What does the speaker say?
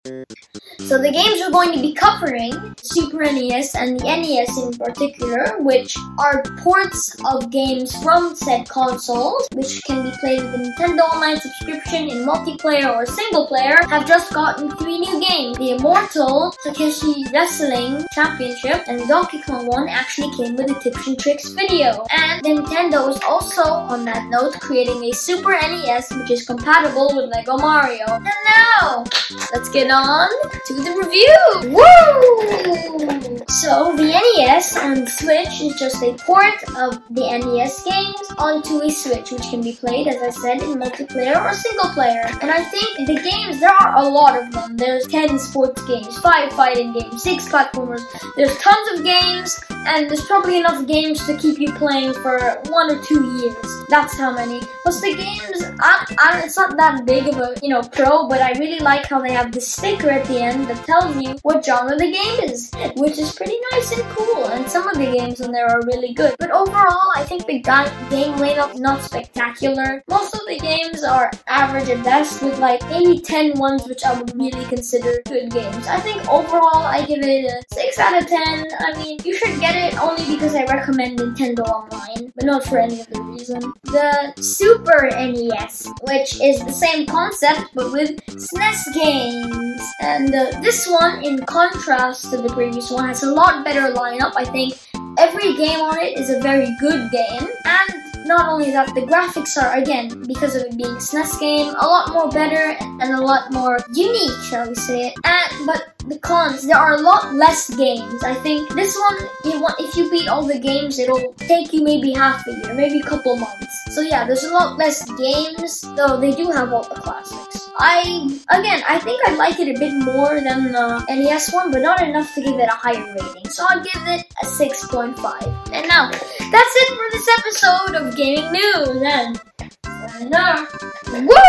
So the games we're going to be covering, Super NES and the NES in particular, which are ports of games from said consoles, which can be played with a Nintendo Online subscription in multiplayer or single player, have just gotten 3 new games. The Immortal Takeshi Wrestling Championship and the Donkey Kong one actually came with a tips and tricks video. And Nintendo is also, on that note, creating a Super NES which is compatible with Lego Mario. And now, let's get on to the review! Woo! So, the NES on the Switch is just a port of the NES games onto a Switch, which can be played, as I said, in multiplayer or single player. And I think the games, there are a lot of them. There's 10 sports games, 5 fighting games, 6 platformers. There's tons of games, and there's probably enough games to keep you playing for 1 or 2 years. That's how many. Plus the games, it's not that big of a, pro, but I really like how they have the sticker at the end that tells you what genre the game is, which is pretty nice and cool, and some of the games on there are really good. But overall, I think the game lineup is not spectacular. Most of the games are average at best, with like maybe 10 ones which I would really consider good games. I think overall, I give it a 6 out of 10. I mean, you should get it only because I recommend Nintendo Online, but not for any other reason. The Super NES, which is the same concept but with SNES games, and this one, in contrast to the previous one, has a lot better lineup. I think every game on it is a very good game, and not only that, the graphics are, again, because of it being a SNES game, a lot more better and a lot more unique, shall we say it. But the cons, there are a lot less games. I think this one, if you beat all the games, it'll take you maybe half a year, maybe a couple months. So yeah, there's a lot less games, though they do have all the classics. I think I'd like it a bit more than the NES one, but not enough to give it a higher rating. So I'll give it a 6.5. And now, that's it for this episode of Gaming News, and sayonara. Woo!